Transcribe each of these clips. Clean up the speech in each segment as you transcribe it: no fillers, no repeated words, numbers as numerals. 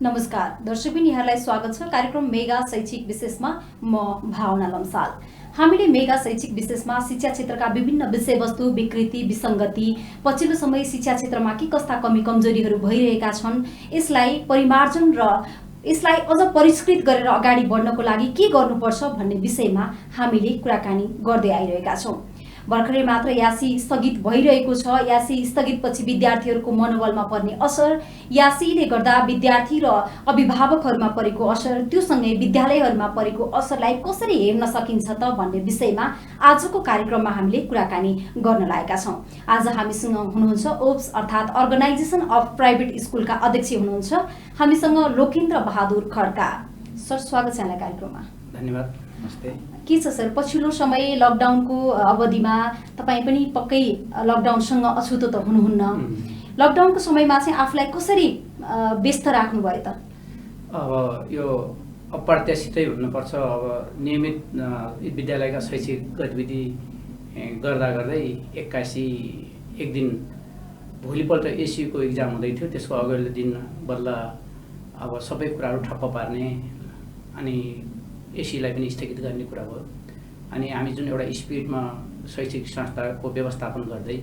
नमस्कार दर्शकबिन, यहाँलाई स्वागत छ कार्यक्रम मेगा शैक्षिक विशेषमा। म भावना लम्साल। हामीले मेगा शैक्षिक विशेषमा शिक्षा क्षेत्रका विभिन्न विषयवस्तु, विकृति, विसङ्गति, पछिल्लो समय शिक्षा क्षेत्रमा के कस्ता कमी कमजोरीहरू भइरहेका छन्, यसलाई परिमार्जन र यसलाई अझ परिष्कृत गरेर अगाडि बढ्नको लागि के गर्नुपर्छ भन्ने विषयमा हामीले कुराकानी गर्दै आइरहेका छौँ। भर्खरै मात्र यासी स्थगित भइरहेको छ। यासी स्थगितपछि विद्यार्थीहरूको मनोबलमा पर्ने असर, यासीले गर्दा विद्यार्थी र अभिभावकहरूमा परेको असर, त्योसँगै विद्यालयहरूमा परेको असरलाई कसरी हेर्न सकिन्छ त भन्ने विषयमा आजको कार्यक्रममा हामीले कुराकानी गर्न लागेका छौँ। आज हामीसँग हुनुहुन्छ ओप्स अर्थात् अर्गनाइजेसन अफ प्राइभेट स्कुलका अध्यक्ष हुनुहुन्छ हामीसँग लोकेन्द्र बहादुर खड्का। सर, स्वागत छ यहाँलाई कार्यक्रममा। धन्यवाद। नमस्ते। के छ सर, पछिल्लो समय लकडाउनको अवधिमा तपाईँ पनि पक्कै लकडाउनसँग अछुतो त हुनुहुन्न। लकडाउनको समयमा चाहिँ आफूलाई कसरी व्यस्त राख्नुभयो त? अब यो अप्रत्याशितै हुनुपर्छ। अब नियमित विद्यालयका शैक्षिक गतिविधि गर्दा गर्दै 81 एक दिन भोलिपल्ट एसीको इक्जाम हुँदै थियो। त्यसको अगाडिल्लो दिन बल्ल अब सबै कुराहरू ठप्प पार्ने अनि एसीलाई पनि स्थगित गर्ने कुरा भयो। अनि हामी जुन एउटा स्पिडमा शैक्षिक संस्थाको व्यवस्थापन गर्दै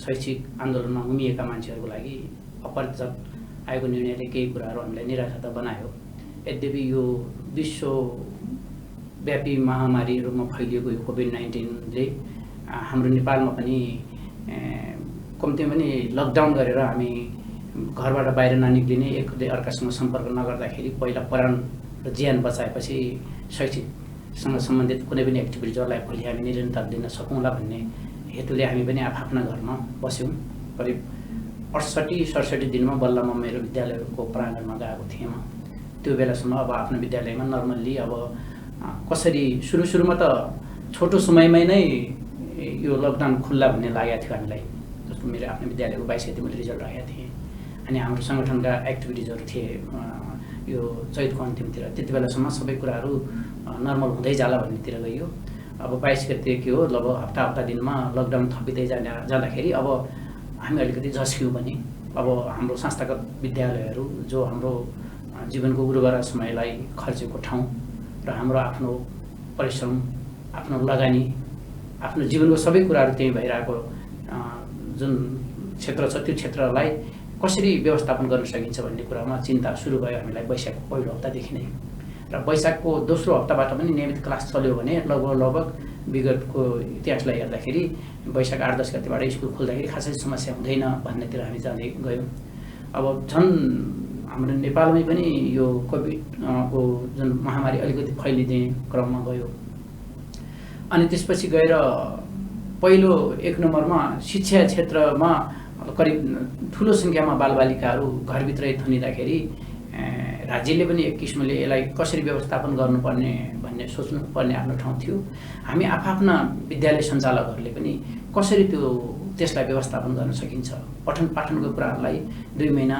शैक्षिक आन्दोलनमा उमिएका मान्छेहरूको लागि अप्रत्याशित आएको निर्णयले केही कुराहरू हामीलाई निराशा त बनायो। यद्यपि यो विश्वव्यापी महामारीहरूमा फैलिएको यो कोभिड-19ले हाम्रो नेपालमा पनि कम्ती पनि लकडाउन गरेर हामी घरबाट बाहिर ननिक्लिने, एकले अर्कासँग सम्पर्क नगर्दाखेरि पहिला प्राण र ज्यान बचाएपछि शैक्षिकसँग सम्बन्धित कुनै पनि एक्टिभिटिजहरूलाई भोलि हामी निरन्तर दिन सकौँला भन्ने हेतुले हामी पनि आफ्ना घरमा बस्यौँ। करिब 68-67 दिनमा बल्ल म मेरो विद्यालयको प्राङ्गणमा गएको थिएँ। त्यो बेलासम्म अब आफ्नो विद्यालयमा नर्मल्ली अब कसरी सुरुमा त छोटो समयमै नै यो लकडाउन खुल्ला भन्ने लागेको थियो हामीलाई। जस्तो मेरो आफ्नो विद्यालयको 22 गते मैले रिजल्ट राखेको थिएँ। अनि हाम्रो सङ्गठनका एक्टिभिटिजहरू थिए यो चैतको अन्तिमतिर। त्यति बेलासम्म सबै कुराहरू नर्मल हुँदै जाला भन्नेतिर गइयो। अब 22 गते के हो, लगभग हप्ता दिनमा लकडाउन थपिँदै जाँदाखेरि अब हामी अलिकति झस्क्यौँ पनि। अब हाम्रो संस्थागत विद्यालयहरू जो हाम्रो जीवनको उर्वरा समयलाई खर्चेको ठाउँ र हाम्रो आफ्नो परिश्रम, आफ्नो लगानी, आफ्नो जीवनको सबै कुराहरू त्यहीँ भइरहेको जुन क्षेत्र छ त्यो क्षेत्रलाई कसरी व्यवस्थापन गर्न सकिन्छ भन्ने कुरामा चिन्ता सुरु भयो हामीलाई वैशाखको पहिलो हप्तादेखि नै। र वैशाखको दोस्रो हप्ताबाट पनि नियमित क्लास चल्यो भने लगभग विगतको इतिहासलाई हेर्दाखेरि वैशाख 8-10 गतिबाट स्कुल खोल्दाखेरि खासै समस्या हुँदैन भन्नेतिर हामी जाँदै गयौँ। अब झन् हाम्रो नेपालमै पनि यो कोभिडको जुन महामारी अलिकति फैलिने क्रममा गयो। अनि त्यसपछि गएर पहिलो 1 नम्बरमा शिक्षा क्षेत्रमा करिब ठुलो सङ्ख्यामा बालबालिकाहरू घरभित्रै थुनिँदाखेरि राज्यले पनि एक किसिमले यसलाई कसरी व्यवस्थापन गर्नुपर्ने भन्ने सोच्नुपर्ने आफ्नो ठाउँ थियो। हामी आफ्ना विद्यालय सञ्चालकहरूले पनि कसरी त्यसलाई व्यवस्थापन गर्न सकिन्छ, पठन पाठनको कुराहरूलाई 2 महिना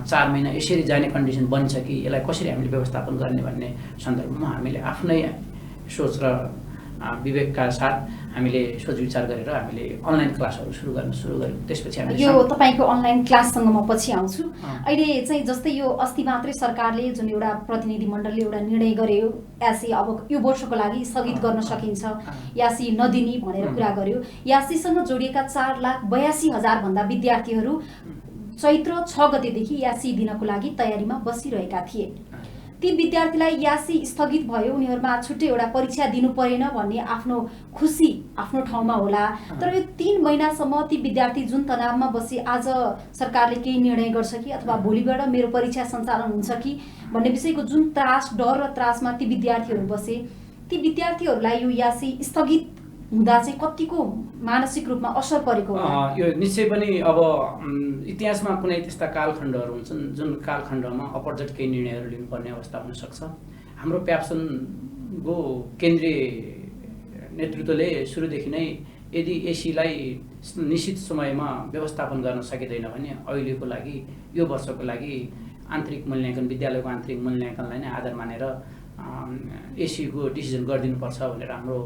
4 महिना यसरी जाने कन्डिसन बन्छ कि यसलाई कसरी हामीले व्यवस्थापन गर्ने भन्ने सन्दर्भमा हामीले आफ्नै सोच र विवेकका साथ हामीले सोच विचार गरेर हामीले अनलाइन क्लासहरू सुरु गर्यौँ। त्यसपछि हामीले यो तपाईँको अनलाइन क्लाससँग म पछि आउँछु। अहिले चाहिँ जस्तै यो अस्ति मात्रै सरकारले जुन एउटा प्रतिनिधि मण्डलले एउटा निर्णय गर्यो, यासी अब यो वर्षको लागि स्थगित गर्न सकिन्छ, यासी नदिने भनेर कुरा गर्यो। यासीसँग जोडिएका 4,82,000 भन्दा विद्यार्थीहरू चैत्र 6 गतेदेखि यासी दिनको लागि तयारीमा बसिरहेका थिए। ती विद्यार्थीलाई यासी स्थगित भयो, उनीहरूमा छुट्टै एउटा परीक्षा दिनु परेन भन्ने आफ्नो खुसी आफ्नो ठाउँमा होला। तर यो 3 महिनासम्म ती विद्यार्थी जुन तनावमा बसे, आज सरकारले केही निर्णय गर्छ कि अथवा भोलिबाट मेरो परीक्षा सञ्चालन हुन्छ कि भन्ने विषयको जुन त्रास, डर र त्रासमा ती विद्यार्थीहरू बसे, ती विद्यार्थीहरूलाई यो यासी स्थगित हुँदा चाहिँ कतिको मानसिक रूपमा असर परेको होला? यो निश्चय पनि अब इतिहासमा कुनै त्यस्ता कालखण्डहरू हुन्छन् जुन कालखण्डमा अपरझट केही निर्णयहरू लिनुपर्ने अवस्था हुनसक्छ। हाम्रो प्याप्सनको केन्द्रीय नेतृत्वले सुरुदेखि नै यदि एसीलाई निश्चित समयमा व्यवस्थापन गर्न सकिँदैन भने अहिलेको लागि यो वर्षको लागि आन्तरिक मूल्याङ्कन, विद्यालयको आन्तरिक मूल्याङ्कनलाई नै आधार मानेर एसीको डिसिजन गरिदिनुपर्छ भनेर हाम्रो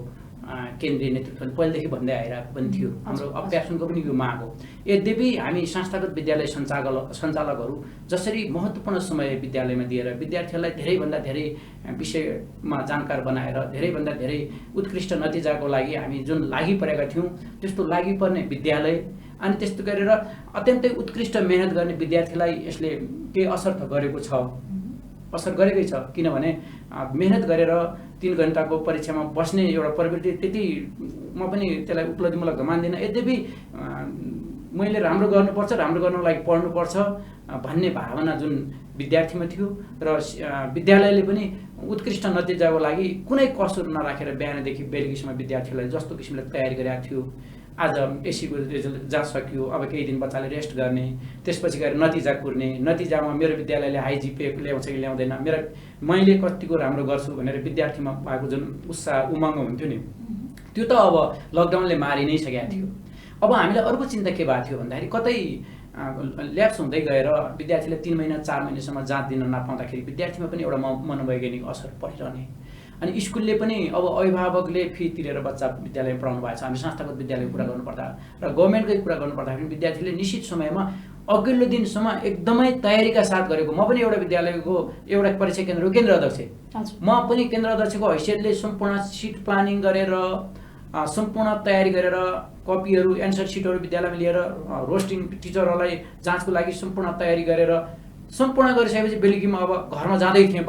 केन्द्रीय नेतृत्वले पहिलेदेखि भन्दै आइरहेको पनि थियो। हाम्रो अभ्यासनको पनि यो माग हो। यद्यपि हामी संस्थागत विद्यालय सञ्चालकहरू जसरी महत्त्वपूर्ण समय विद्यालयमा दिएर विद्यार्थीहरूलाई धेरैभन्दा धेरै विषयमा जानकार बनाएर धेरैभन्दा धेरै उत्कृष्ट नतिजाको लागि हामी जुन लागि परेका थियौँ त्यस्तो लागि पर्ने विद्यालय अनि त्यस्तो गरेर अत्यन्तै उत्कृष्ट मेहनत गर्ने विद्यार्थीलाई यसले केही असर त गरेको छ, असर गरेकै छ। किनभने मेहनत गरेर 3 घण्टाको परीक्षामा बस्ने एउटा प्रवृत्ति त्यति म पनि त्यसलाई उपलब्धिमूलक मान्दिनँ। यद्यपि मैले राम्रो गर्नुपर्छ, राम्रो गर्नको लागि पढ्नुपर्छ भन्ने भावना जुन विद्यार्थीमा थियो र विद्यालयले पनि उत्कृष्ट नतिजाको लागि कुनै कसुर नराखेर बिहानदेखि बेलुकीसम्म विद्यार्थीलाई जस्तो किसिमले तयारी गरेको थियो। आज एसीको रिजल्ट जा सकियो, अब केही दिन बच्चाले रेस्ट गर्ने, त्यसपछि गएर नतिजा कुर्ने, नतिजामा मेरो विद्यालयले हाई जिपिए ल्याउँछ कि ल्याउँदैन, मैले कतिको राम्रो गर्छु भनेर विद्यार्थीमा भएको जुन उत्साह उमङ्ग हुन्थ्यो नि त्यो त अब लकडाउनले मारि नै सकेको थियो। अब हामीलाई अर्को चिन्ता के भएको थियो भन्दाखेरि कतै ल्याप्स हुँदै गएर विद्यार्थीले 3 महिना 4 महिनासम्म जाँच दिन नपाउँदाखेरि विद्यार्थीमा पनि एउटा मनोवैज्ञानिक असर परिरहने। अनि स्कुलले पनि अब अभिभावकले फी तिरेर बच्चा विद्यालयमा पढाउनु भएको छ, हामी संस्थागत विद्यालयको कुरा गर्नुपर्दा र गभर्मेन्टकै कुरा गर्नुपर्दाखेरि विद्यार्थीले निश्चित समयमा अघिल्लो दिनसम्म एकदमै तयारीका साथ गरेको। म पनि एउटा विद्यालयको एउटा परीक्षा केन्द्रको केन्द्र अध्यक्ष, म पनि केन्द्र अध्यक्षको हैसियतले सम्पूर्ण सिट प्लानिङ गरेर सम्पूर्ण तयारी गरेर कपीहरू एन्सर सिटहरू विद्यालयमा लिएर रोस्टिङ टिचरहरूलाई जाँचको लागि सम्पूर्ण तयारी गरेर सम्पूर्ण गरिसकेपछि बेलुकीमा अब घरमा जाँदै थिएँ,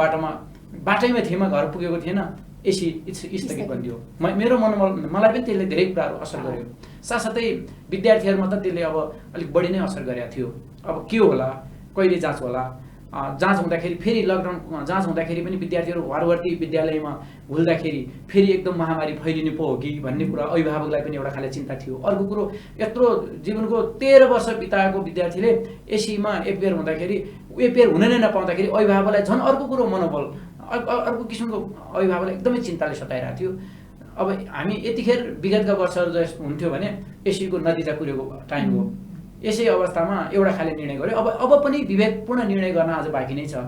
बाटैमा थिएँ, घर पुगेको थिएन, एसी स्थगित बनिदियो। मेरो मलाई पनि त्यसले धेरै कुराहरू असर गर्यो। साथसाथै विद्यार्थीहरूमा त त्यसले अब अलिक बढी नै असर गरेको थियो। अब के होला, कहिले जाँच होला, जाँच हुँदाखेरि फेरि लकडाउन जाँच हुँदाखेरि पनि विद्यार्थीहरू घरवर्ती विद्यालयमा भुल्दाखेरि फेरि एकदम महामारी फैलिने पो हो कि भन्ने कुरा अभिभावकलाई पनि एउटा खाले चिन्ता थियो। अर्को कुरो, यत्रो जीवनको 13 वर्ष बिताएको विद्यार्थीले एसीमा एपियर हुँदाखेरि एपियर हुन नै नपाउँदाखेरि अभिभावकलाई झन् अर्को कुरो मनोबल अर्को किसिमको अभिभावकलाई एकदमै चिन्ताले सताइरहेको थियो। अब हामी यतिखेर विगतका वर्षहरू जस्तो हुन्थ्यो भने एसीको नतिजा कुरेको टाइम हो, यसै अवस्थामा एउटा खाले निर्णय गर्यो। अब पनि विवेकपूर्ण निर्णय गर्न आज बाँकी नै छ।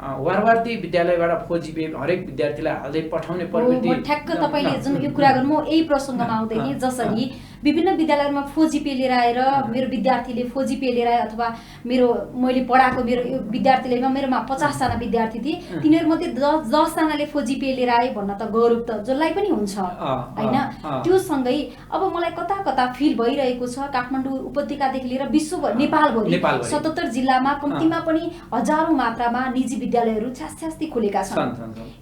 वारवार्ती विद्यालयबाट 4 जिपिए हरेक विद्यार्थीलाई हाल्दै पठाउने प्रवृत्ति ठ्याक्क तपाईले जुन यो कुरा गर्नु म यही प्रसङ्गमा आउँदै थिएँ। जसरी विभिन्न विद्यालयमा 4 जिपिए लिएर आएर मेरो विद्यार्थीले 4 जिपिए लिएर आए अथवा मैले पढाएको मेरो यो विद्यार्थीले मेरोमा 50 जना विद्यार्थी थिए, तिनीहरूमध्ये 10 जनाले 4 जिपिए लिएर आए भन्न त गौरव त जसलाई पनि हुन्छ हैन। त्यो सँगै अब मलाई कता कता फिल भइरहेको छ काठमाडौँ उपत्यकादेखि लिएर विश्वभर नेपालभरि 77 जिल्लामा कम्तीमा पनि हजारौं मात्रामा निजी विद्यालयहरू छ्यास्छ्यास्ती खुलेका छन्।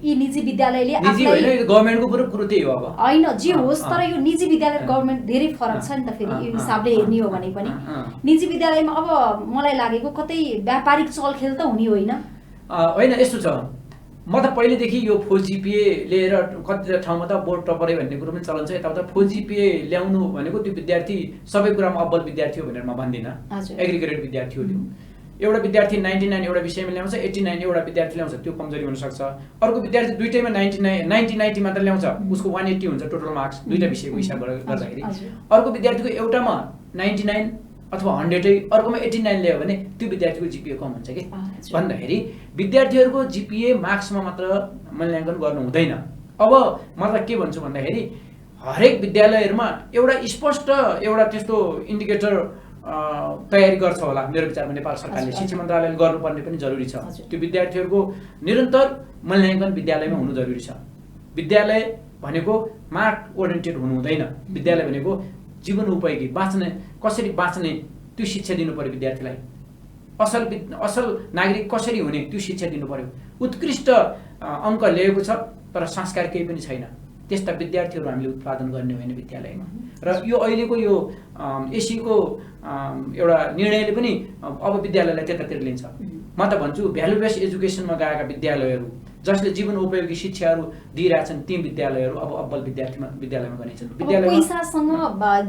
यी निजी विद्यालयले आफूलाई गभर्नमेन्टको पुरो त्यही हो। अब हैन जे होस्, तर यो निजी विद्यालय गभर्नमेन्ट धेरै फरक छ नि त फेरि यो हिसाबले हेर्ने हो भने पनि। निजी विद्यालयमा अब मलाई लागेको कतै व्यापारिक चलखेल त हुने होइन। होइन, यस्तो छ, म त पहिलेदेखि यो 4 जिपिए लिएर कति ठाउँमा त बोर्ड टपरै भन्ने कुरो पनि चलन छ। यताउता 4 जिपिए ल्याउनु भनेको त्यो विद्यार्थी सबै कुरामा अब्बल विद्यार्थी हो भनेर म भन्दिनँ। एग्रिगेटेड विद्यार्थी हो त्यो। एउटा विद्यार्थी 99 एउटा विषयमा ल्याउँछ, 89 एउटा विद्यार्थी ल्याउँछ, त्यो कमजोरी हुन सक्छ। अर्को विद्यार्थी दुईटैमा 90 मात्र ल्याउँछ, उसको 180 हुन्छ टोटल मार्क्स दुईटा विषयको हिसाब गर्दाखेरि। अर्को विद्यार्थीको एउटामा 99 अथवा 100, अर्कोमा 89 ल्यायो भने त्यो विद्यार्थीको जिपिए कम हुन्छ कि भन्दाखेरि विद्यार्थीहरूको जिपिए मार्क्समा मात्र मूल्याङ्कन गर्नु हुँदैन। अब मतलब के भन्छु भन्दाखेरि हरेक विद्यालयहरूमा एउटा स्पष्ट एउटा त्यस्तो इन्डिकेटर तयारी गर्छ होला मेरो विचारमा नेपाल सरकारले, शिक्षा मन्त्रालयले गर्नुपर्ने पनि जरुरी छ। त्यो विद्यार्थीहरूको निरन्तर मूल्याङ्कन विद्यालयमा हुनु जरुरी छ। विद्यालय भनेको मार्क ओरिएन्टेड हुनु हुँदैन। विद्यालय भनेको जीवन उपयोगी कसरी बाँच्ने त्यो शिक्षा दिनु पर्यो विद्यार्थीलाई। असल नागरिक कसरी हुने त्यो शिक्षा दिनु पर्यो। उत्कृष्ट अङ्क ल्याएको छ तर संस्कार केही पनि छैन, त्यस्ता विद्यार्थीहरू हामीले उत्पादन गर्ने होइन विद्यालयमा। र यो अहिलेको यो एसीको एउटा निर्णयले पनि अब विद्यालयलाई त्यतातिर लिन्छ। म त भन्छु भ्यालु बेस्ड एजुकेसनमा गएका विद्यालयहरू जसले जीवन उपयोगी शिक्षाहरू दिइरहेछन् ती विद्यालयहरू अब अब्बल विद्यालयमा गनिन्छन्। विद्यालयमा पैसासँग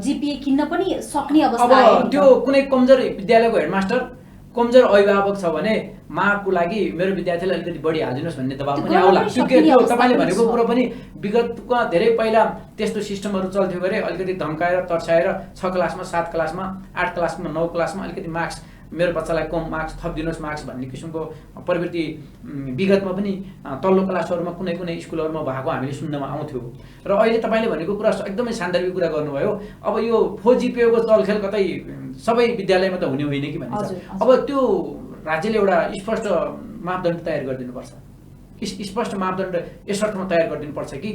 जिपिए किन्न पनि सक्ने अवस्था आयो। अब त्यो कुनै कमजोर विद्यालयको हेडमास्टर कमजोर अभिभावक छ भने माको लागि मेरो विद्यार्थीलाई अलिकति बढी हालिदिनुहोस् भन्ने दबाब पनि आउला। त्यो तपाईँले भनेको कुरो पनि विगतमा धेरै पहिला त्यस्तो सिस्टमहरू चल्थ्यो गरे, अलिकति धम्काएर तर्साएर 6 क्लासमा 7 क्लासमा 8 क्लासमा 9 क्लासमा अलिकति मार्क्स मेरो बच्चालाई कम मार्क्स थपिदिनुहोस् मार्क्स भन्ने किसिमको प्रवृत्ति विगतमा पनि तल्लो क्लासहरूमा कुनै कुनै स्कुलहरूमा भएको हामीले सुन्नमा आउँथ्यो। र अहिले तपाईँले भनेको कुरा एकदमै सान्दर्भिक कुरा गर्नुभयो। अब यो 4GPA को चलखेल कतै सबै विद्यालयमा त हुने होइन कि भन्ने छ। अब त्यो राज्यले एउटा स्पष्ट मापदण्ड तयार गरिदिनुपर्छ। स्पष्ट मापदण्ड यस अर्थमा तयार गरिदिनुपर्छ कि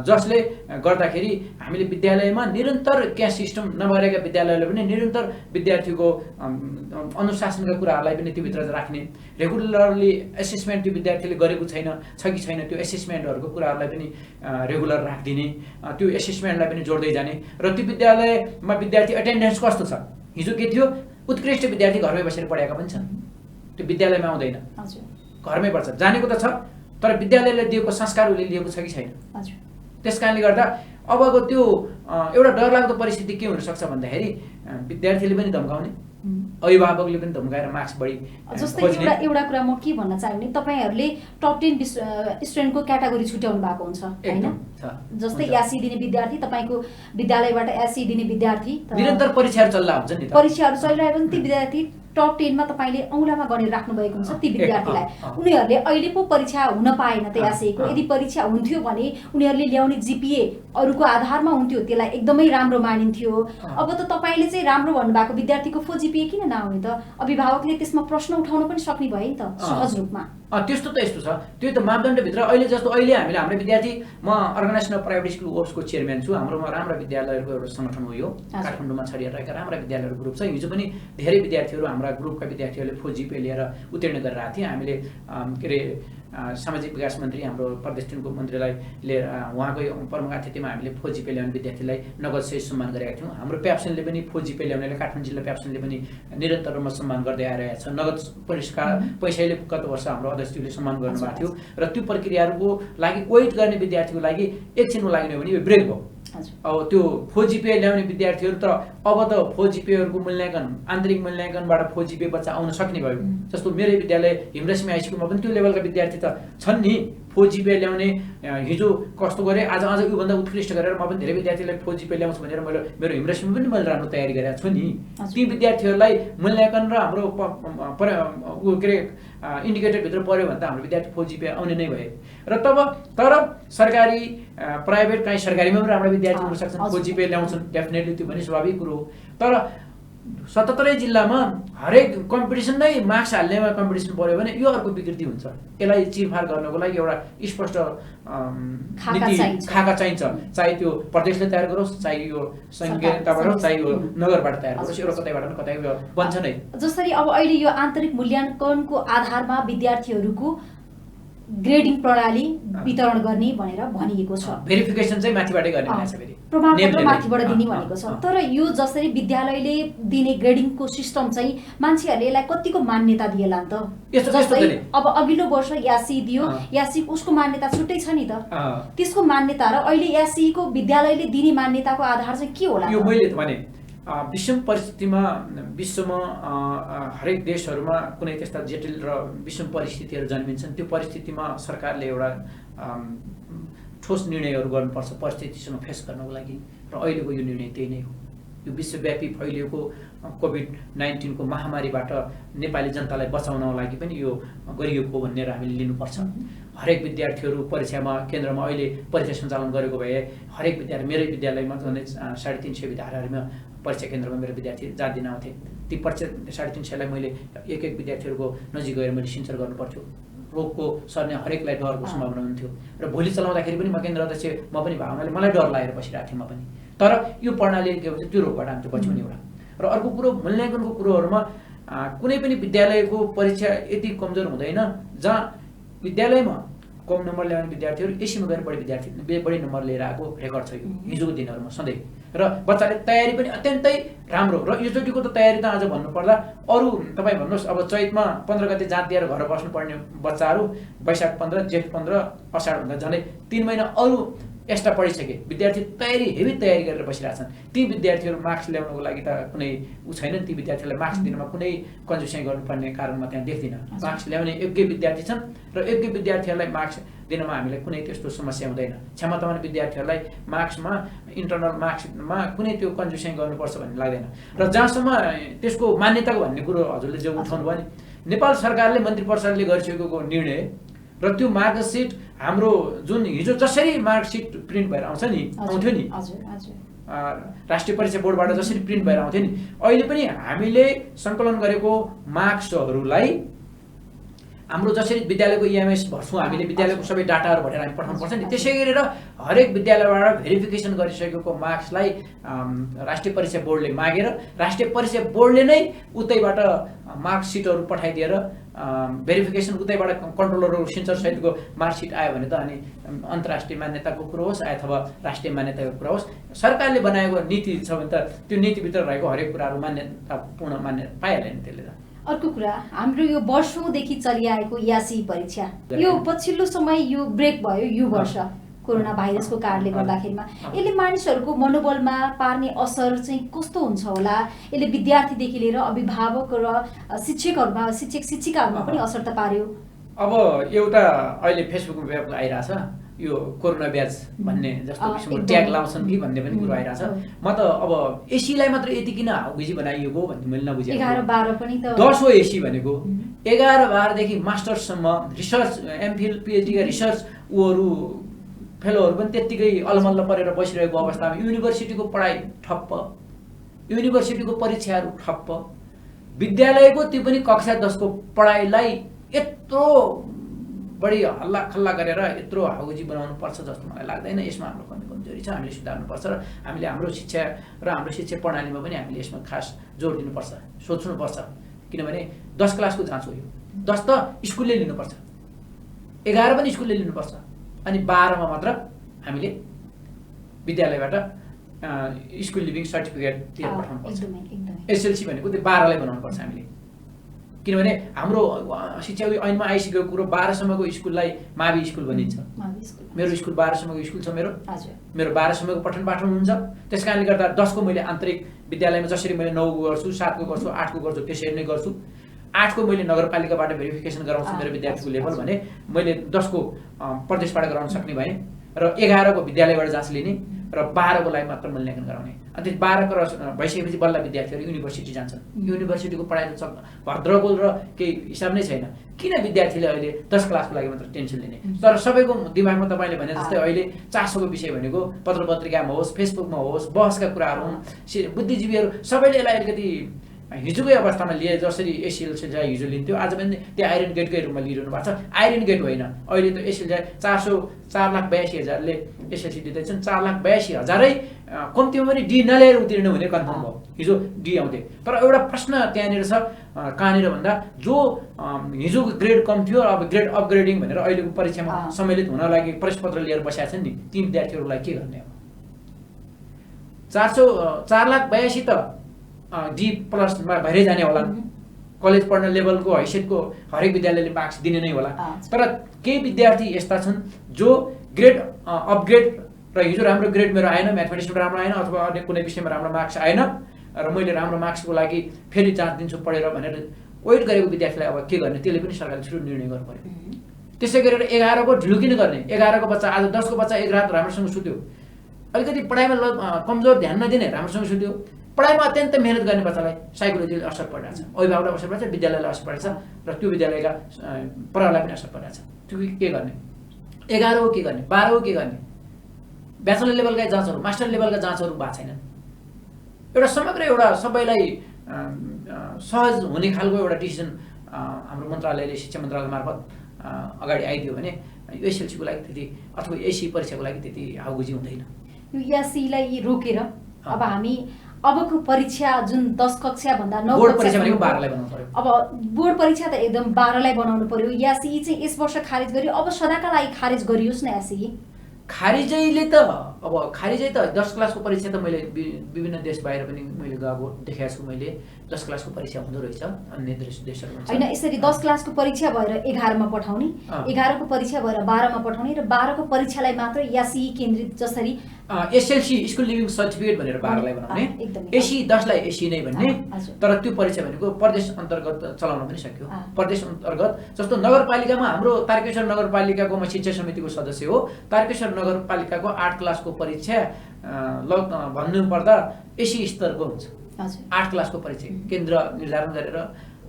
जसले गर्दाखेरि हामीले विद्यालयमा निरन्तर क्यास सिस्टम नभएका विद्यालयले पनि निरन्तर विद्यार्थीको अनुशासनका कुराहरूलाई पनि त्योभित्र राख्ने, रेगुलरली एसेसमेन्ट त्यो विद्यार्थीले गरेको छ कि छैन त्यो एसेसमेन्टहरूको कुराहरूलाई पनि रेगुलर राखिदिने, त्यो एसेसमेन्टलाई पनि जोड्दै जाने। र त्यो विद्यालयमा विद्यार्थी एटेन्डेन्स कस्तो छ, हिजो के थियो, उत्कृष्ट विद्यार्थी घरमै बसेर पढेका पनि छन्, त्यो विद्यालयमा आउँदैन, घरमै पढ्छ, जानेको त छ तर विद्यालयले दिएको संस्कार उसले लिएको छ कि छैन। त्यस कारणले गर्दा अबको त्यो एउटा डरलाग्दो परिस्थिति के हुनसक्छ भन्दाखेरि विद्यार्थीले पनि धम्काउने, अभिभावकले पनि धम्काएर मार्क्स बढी जस्तै एउटा कुरा म के भन्न चाहे भने तपाईँहरूले टप 10 स्टुडेन्टको क्याटेगोरी छुट्याउनु भएको हुन्छ हैन। जस्तै 80 दिने विद्यार्थी, तपाईँको विद्यालयबाट 80 दिने विद्यार्थी, निरन्तर परीक्षाहरू चल्ला हुन्छ नि, परीक्षाहरू चलिरहेको ती विद्यार्थी टप 10 मा तपाईँले औँलामा गरेर राख्नु भएको हुन्छ ती विद्यार्थीलाई। उनीहरूले अहिले पो परीक्षा हुन पाएन त यासीको, यदि परीक्षा हुन्थ्यो भने उनीहरूले ल्याउने GPA अरूको आधारमा हुन्थ्यो, त्यसलाई एकदमै राम्रो मानिन्थ्यो। अब त तपाईँले चाहिँ राम्रो भन्नुभएको विद्यार्थीको 4GPA किन नआउने त? अभिभावकले त्यसमा प्रश्न उठाउन पनि सक्ने भयो नि त सहज रूपमा। त्यस्तो त यस्तो छ, त्यो त मापदण्डभित्र अहिले जस्तो अहिले हामीले हाम्रो विद्यार्थी, म अर्गनाइजेसन अफ प्राइभेट स्कुल ओप्सको चेयरम्यान छु। हाम्रोमा राम्रा विद्यालयहरूको एउटा सङ्गठन हो यो, काठमाडौँमा छरिएर रहेका राम्रा विद्यालयहरूको ग्रुप छ। हिजो पनि धेरै विद्यार्थीहरू हाम्रा ग्रुपका विद्यार्थीहरूले 4GPA लिएर उत्तीर्ण गरिरहेका थिए। हामीले के अरे सामाजिक विकास मन्त्री हाम्रो प्रदेश 3को मन्त्रीलाई लिएर उहाँकै प्रमुख आतिथ्यमा हामीले 4GPA ल्याउने विद्यार्थीलाई नगद सहित सम्मान गरेका थियौँ। हाम्रो प्याप्सनले पनि 4GPA ल्याउनेलाई, काठमाडौँ जिल्ला प्याप्सनले पनि निरन्तर रूपमा सम्मान गर्दै आइरहेको छ। नगद पुरस्कार पैसाले गत वर्ष हाम्रो अध्यक्षज्यूले सम्मान गर्नुभएको थियो। र त्यो प्रक्रियाहरूको लागि वेट गर्ने विद्यार्थीको लागि एकछिनको लागि हो भने यो ब्रेक भयो। अब त्यो 4GPA ल्याउने विद्यार्थीहरू त अब त 4GPAहरूको मूल्याङ्कन, आन्तरिक मूल्याङ्कनबाट 4GPA बच्चा आउन सक्ने भयो। जस्तो मेरो विद्यालय हिमरेशमी हाई स्कुलमा पनि त्यो लेभलका विद्यार्थी त छन् नि, 4GPA ल्याउने। हिजो कस्तो गरेँ, आज योभन्दा उत्कृष्ट गरेर म पनि धेरै विद्यार्थीलाई 4GPA ल्याउँछु भनेर मैले मेरो हिमरेशमी पनि मैले राम्रो तयारी गरेको छु नि। ती विद्यार्थीहरूलाई मूल्याङ्कन र हाम्रो के अरे इन्डिकेटरभित्र पऱ्यो भने त हाम्रो विद्यार्थी 4GPA आउने नै भए। र तर सरकारी प्राइभेट कहीँ सरकारीमा पनि राम्रो विद्यार्थी हुन सक्छन्, 4GPA ल्याउँछन्, डेफिनेटली त्यो पनि स्वाभाविक कुरो हो। तर 77 जिल्लामा हरेक कम्पिटिसन नै मार्क्स हाल्नेमा कम्पिटिसन पऱ्यो भने यो अर्को विकृति हुन्छ। यसलाई चिरफार गर्नको लागि एउटा स्पष्ट खाका चाहिन्छ, चाहे त्यो प्रदेशले तयार गरोस्, चाहे यो संघीयताबाट होस्, चाहे यो नगरबाट तयार गरोस्, एउटा कतैबाट न कतै बन्छ नै। जसरी अब अहिले यो आन्तरिक मूल्याङ्कनको आधारमा विद्यार्थीहरूको ग्रेडिङ प्रणाली वितरण गर्ने भनेर भनिएको छ। भेरिफिकेसन चाहिँ माथिबाटै गर्ने भएको छ, फेरि प्रमाणपत्र माथिबाट दिने भनेको छ। तर यो जसरी विद्यालयले दिने ग्रेडिङको सिस्टम चाहिँ मान्छेहरूले यसलाई कतिको मान्यता दिएला नि त? जस्तै अब अघिल्लो वर्ष यासी दियो, यासी उसको मान्यता छुट्टै छ नि त, त्यसको मान्यता र अहिले यासीको विद्यालयले दिने मान्यताको आधार चाहिँ के होला? यो मैले भने विषम परिस्थितिमा विश्वमा हरेक देशहरूमा कुनै त्यस्ता जटिल र विषम परिस्थितिहरू जन्मिन्छन्। त्यो परिस्थितिमा सरकारले एउटा ठोस निर्णयहरू गर्नुपर्छ परिस्थितिसँग फेस गर्नको लागि। र अहिलेको यो निर्णय त्यही नै हो। यो विश्वव्यापी फैलिएको कोभिड-19 को महामारीबाट नेपाली जनतालाई बचाउनको लागि पनि यो गरिएको हो भनेर हामीले लिनुपर्छ। हरेक विद्यार्थीहरू परीक्षामा केन्द्रमा अहिले परीक्षा सञ्चालन गरेको भए हरेक विद्यार्थी, मेरै विद्यालयमा झन्डै 350 विद्यालयहरूमा परीक्षा केन्द्रमा मेरो विद्यार्थी जात दिन आउँथे। ती परीक्षा 350लाई मैले एक विद्यार्थीहरूको नजिक गएर मैले सिन्चर गर्नुपर्थ्यो। रोगको सर्ने हरेकलाई डरको सम्भावना हुन्थ्यो। र भोलि चलाउँदाखेरि पनि म केन्द्र अध्यक्ष म पनि भावनाले मलाई डर लागेर बसिरहेको थिएँ म पनि। तर यो प्रणालीले के भन्छ, त्यो रोगबाट हामी बच्यौँ नि एउटा। र अर्को कुरो, मूल्याङ्कनको कुरोहरूमा कुनै पनि विद्यालयको परीक्षा यति कमजोर हुँदैन जहाँ विद्यालयमा कम नम्बर ल्याउने विद्यार्थीहरू एसीमा गएर बढी नम्बर लिएर आएको रेकर्ड छ यो हिजोको दिनहरूमा सधैँ। र बच्चाले तयारी पनि अत्यन्तै राम्रो। र योचोटिको त तयारी त आज भन्नुपर्दा अरू तपाईँ भन्नुहोस्, अब चैतमा 15 गते जात दिएर घर बस्नुपर्ने बच्चाहरू वैशाख 15, जेठ 15, असाढभन्दा झन्डै 3 महिना अरू एक्स्ट्रा पढिसके विद्यार्थी हेभी तयारी गरेर बसिरहेछन् ती विद्यार्थीहरू मार्क्स ल्याउनको लागि त कुनै उ छैन ती विद्यार्थीहरूलाई मार्क्स दिनमा कुनै कन्जुसाइ गर्नुपर्ने कारण म त्यहाँ देख्दिनँ मार्क्स ल्याउने योग्य विद्यार्थी छन् र योग्य विद्यार्थीहरूलाई मार्क्स दिनमा हामीलाई कुनै त्यस्तो समस्या हुँदैन क्षमतावान विद्यार्थीहरूलाई मार्क्समा इन्टरनल मार्क्समा कुनै त्यो कन्जुसाइ गर्नुपर्छ भन्ने लाग्दैन र जहाँसम्म त्यसको मान्यताको भन्ने कुरो हजुरले जो उठाउनु भयो नि नेपाल सरकारले मन्त्री परिषदले गरिसकेको निर्णय र त्यो मार्कसिट हाम्रो जुन हिजो जसरी मार्कसिट प्रिन्ट भएर आउँछ नि आउँथ्यो नि राष्ट्रिय परीक्षा बोर्डबाट जसरी प्रिन्ट भएर आउँथ्यो नि अहिले पनि हामीले सङ्कलन गरेको मार्क्सहरूलाई हाम्रो जसरी विद्यालयको इएमएस भर्छौँ हामीले विद्यालयको सबै डाटाहरू भरेर हामी पठाउनु पर्छ नि त्यसै गरेर हरेक विद्यालयबाट भेरिफिकेसन गरिसकेको मार्क्सलाई राष्ट्रिय परीक्षा बोर्डले मागेर राष्ट्रिय परीक्षा बोर्डले नै उतैबाट मार्कसिटहरू पठाइदिएर भेरिफिकेसन उतैबाट कन्ट्रोलरहरू सेन्सर सहितको मार्कसिट आयो भने त अनि अन्तर्राष्ट्रिय मान्यताको कुरो होस् अथवा राष्ट्रिय मान्यताको कुरा होस् सरकारले बनाएको नीति छ भने त त्यो नीतिभित्र रहेको हरेक कुराहरू मान्यतापूर्ण पाइहाल्यो नि त्यसले त अर्को कुरा हाम्रो यो वर्षौंदेखि चलिआएको यासी परीक्षा यो पछिल्लो समय यो ब्रेक भयो यो वर्ष कोरोना भाइरसको कारणले गर्दाखेरिमा यसले मानिसहरूको मनोबलमा पार्ने असर चाहिँ कस्तो हुन्छ होला यसले विद्यार्थीदेखि लिएर अभिभावक र शिक्षकहरूमा शिक्षिकाहरूमा पनि असर त पार्यो अब एउटा अहिले फेसबुकमा वेब आइरहेछ यो कोरोना ब्याच भन्ने जस्तो किसिमको ट्याग लाउँछन् कि भन्ने पनि कुरो आइरहेछ म त अब एसीलाई मात्र यति किन हाउजी बनाइएको भन्ने मैले नबुझेको 11-12 पनि त 10 हो एसी भनेको 11-12 देखि मास्टर्ससम्म रिसर्च एमफिल पीएचडी का रिसर्च उहरू फेलोहरू पनि त्यतिकै अलमल्ल परेर बसिरहेको अवस्थामा युनिभर्सिटीको पढाइ ठप्प युनिभर्सिटीको परीक्षाहरू ठप्प विद्यालयको त्यो पनि कक्षा 10 को पढाइलाई यत्रो बढी हल्ला खल्ला गरेर यत्रो हाउजी बनाउनु पर्छ जस्तो मलाई लाग्दैन यसमा हाम्रो कमजोरी छ हामीले सुधार्नुपर्छ र हामीले हाम्रो शिक्षा र हाम्रो शिक्षा प्रणालीमा पनि हामीले यसमा खास जोड दिनुपर्छ सोच्नुपर्छ किनभने 10 क्लासको जाँच हो यो 10 त स्कुलले लिनुपर्छ 11 पनि स्कुलले लिनुपर्छ अनि 12 मा मात्र हामीले विद्यालयबाट स्कुल लिभिङ सर्टिफिकेट दिएर पठाउनु पर्छ एसएलसी भनेको त्यो 12 लाई बनाउनु पर्छ हामीले किनभने हाम्रो शिक्षा ऐनमा आइसकेको कुरो 12 सम्मको स्कुललाई मावि स्कुल भनिन्छ मेरो स्कुल 12 सम्मको स्कुल छ मेरो 12 सम्मको पठन पाठन हुन्छ त्यसकारणले गर्दा 10 को मैले आन्तरिक विद्यालयमा जसरी मैले 9 को गर्छु 7 को गर्छु 8 को गर्छु त्यसरी नै गर्छु 8 को मैले नगरपालिकाबाट भेरिफिकेसन गराउँछु मेरो विद्यार्थीको लेभल भने मैले 10 को प्रदेशबाट गराउन सक्ने भए र 11 को विद्यालयबाट जाँच लिने र 12 को लागि मात्र मूल्याङ्कन गराउने अनि 12 को भइसकेपछि बल्ल विद्यार्थीहरू युनिभर्सिटी जान्छन् युनिभर्सिटीको पढाइ त भद्रगोल र केही हिसाब नै छैन किन विद्यार्थीले अहिले 10 क्लासको लागि मात्र टेन्सन लिने तर सबैको दिमागमा तपाईले भने जस्तै अहिले चासोको विषय भनेको पत्रपत्रिकामा होस् फेसबुकमा होस् बहसका कुराहरू हुन् बुद्धिजीवीहरू सबैले यसलाई अलिकति हिजोकै अवस्थामा लिए जसरी एसएलसी चाहिँ हिजो लिन्थ्यो आज पनि त्यो आइरन गेटकै रूपमा लिइरहनु भएको छ आइरन गेट होइन अहिले त एसएलसी 4,82,000 ले एसएलसी दिँदैछन् 4,82,000 कम्तीमा पनि डी नल्याएर उत्तीर्ण हुने कन्फर्म भयो हिजो डी आउँथे तर एउटा प्रश्न त्यहाँनिर छ कहाँनिर भन्दा जो हिजो ग्रेड कम थियो अब ग्रेड अपग्रेडिङ भनेर अहिलेको परीक्षामा सम्मिलित हुन लागि प्रश्नपत्र लिएर बसेका छन् नि ती विद्यार्थीहरूलाई के गर्ने अब 4,82,000 त डी प्लस मा भइरै जाने होला कलेज पढ्ने लेभलको हैसियतको हरेक विद्यालयले मार्क्स दिने नै होला तर केही विद्यार्थी यस्ता छन् जो ग्रेड अपग्रेड र हिजो राम्रो ग्रेड मेरो आएन म्याथमेटिक्समा राम्रो आएन अथवा अन्य कुनै विषयमा राम्रो मार्क्स आएन र मैले राम्रो मार्क्सको लागि फेरि जाँच दिन्छु पढेर भनेर वेट गरेको विद्यार्थीलाई अब के गर्ने त्यसले पनि सरकारले छिटो निर्णय गर्नु पर्यो त्यसै गरेर 11 को ढिलो किन गर्ने 11 को बच्चा आज 10 को बच्चा एक रात राम्रोसँग सुत्यो अलिकति पढाइमा कमजोर ध्यान नदिने राम्रोसँग सुत्यो पढाइमा अत्यन्त मेहनत गर्ने बच्चालाई साइकोलोजीले असर परिरहेछ अभिभावकलाई असर परिरहेछ विद्यालयलाई असर परिरहेछ र त्यो विद्यालयका प्रहरलाई पनि असर परिरहेछ त्यो के गर्ने 11 हो के गर्ने 12 हो के गर्ने ब्याचलर लेभलका जाँचहरू मास्टर लेभलका जाँचहरू भएको छैनन् एउटा समग्र एउटा सबैलाई सहज हुने खालको एउटा डिसिजन हाम्रो मन्त्रालयले शिक्षा मन्त्रालय मार्फत अगाडि आइदियो भने एसएलसीको लागि त्यति अथवा एसी परीक्षाको लागि त्यति हाउगुजी हुँदैन यो यासीलाई रोकेर अब हामी अबको परीक्षा जुन 10 कक्षा भन्दा 9 बोर्ड परीक्षा भनेको 12 लाई बनाउनु पर्यो अब बोर्ड परीक्षा त एकदम 12 लाई बनाउनु पर्यो यासी चाहिँ यस वर्ष खारेज गरियो अब सदाका लागि खारेज गरियोस् न यासी खारिजैले त अब खारिजै त 10 क्लासको परीक्षा त मैले विभिन्न देश बाहिर पनि मैले गएको देखेको छु। मैले 10 क्लासको परीक्षा हुँदो रहेछ अन्य देशहरूमा हैन। यसरी 10 क्लासको परीक्षा भएर 11 मा पठाउने, 11 को परीक्षा भएर 12 मा पठाउने र 12 को परीक्षालाई मात्र यासी केन्द्रित जसरी एसएलसी स्कुल लिभिङ सर्टिफिकेट भनेर 12 लाई बनाउने, एसी 10 लाई एसी नै भन्ने। तर त्यो परीक्षा भनेको प्रदेश अन्तर्गत चलाउन पनि सक्यो। प्रदेश अन्तर्गत जस्तो नगरपालिकामा हाम्रो तारकेश्वर नगरपालिकाको म शिक्षा समितिको सदस्य हो। तारकेश्वर नगरपालिकाको 8 क्लासको परीक्षा भन्नुपर्दा एसी स्तरको हुन्छ। 8 क्लासको परीक्षा केन्द्र निर्धारण गरेर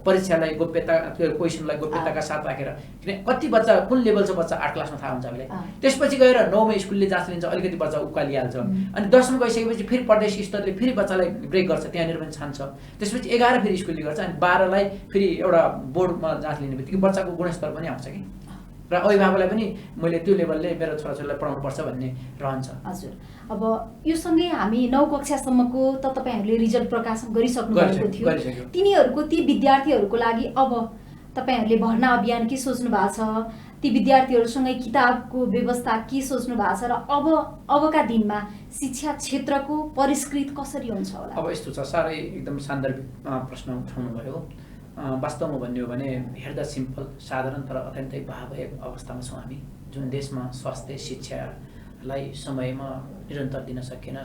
परीक्षालाई गोप्यता, त्यो क्वेसनलाई गोप्यताका साथ राखेर, किन कति बच्चा कुन लेभल छ बच्चा 8 क्लासमा थाहा हुन्छ हामीलाई। त्यसपछि गएर 9 मा स्कुलले जाँच लिन्छ, अलिकति बच्चा उकालिहाल्छ। अनि 10 मा गइसकेपछि फेरि प्रदेश स्तरले फेरि बच्चालाई ब्रेक गर्छ, त्यहाँनिर पनि छान्छ। त्यसपछि 11 फेरि स्कुलले गर्छ, अनि 12 लाई फेरि एउटा बोर्डमा जाँच लिने बित्तिकै बच्चाको गुणस्तर पनि आउँछ कि, र अभिभावकलाई पनि मैले त्यो लेभलले मेरो छोराछोरीलाई पढाउनु पर्छ भन्ने रहन्छ। हजुर। अब यो सँगै हामी 9 कक्षासम्मको त तपाईहरुले रिजल्ट प्रकाशन गरिसक्नु भएको थियो। तिनीहरुको ती विद्यार्थीहरुको लागि अब तपाईहरुले भर्ना अभियान के सोच्नु भएको छ, ती विद्यार्थीहरुसँगै किताबको व्यवस्था के सोच्नु भएको छ, र अबका दिनमा शिक्षा क्षेत्रको परिष्कृत कसरी हुन्छ होला? अब यस्तो छ, साह्रै एकदम सान्दर्भिक प्रश्न उठाउनु भयो। वास्तवमा भन्ने हो भने हेर्दा सिम्पल, साधारण, तर अत्यन्तै भावुक अवस्थामा छौँ हामी। जुन देशमा स्वास्थ्य शिक्षालाई समयमा निरन्तर दिन सकिएन,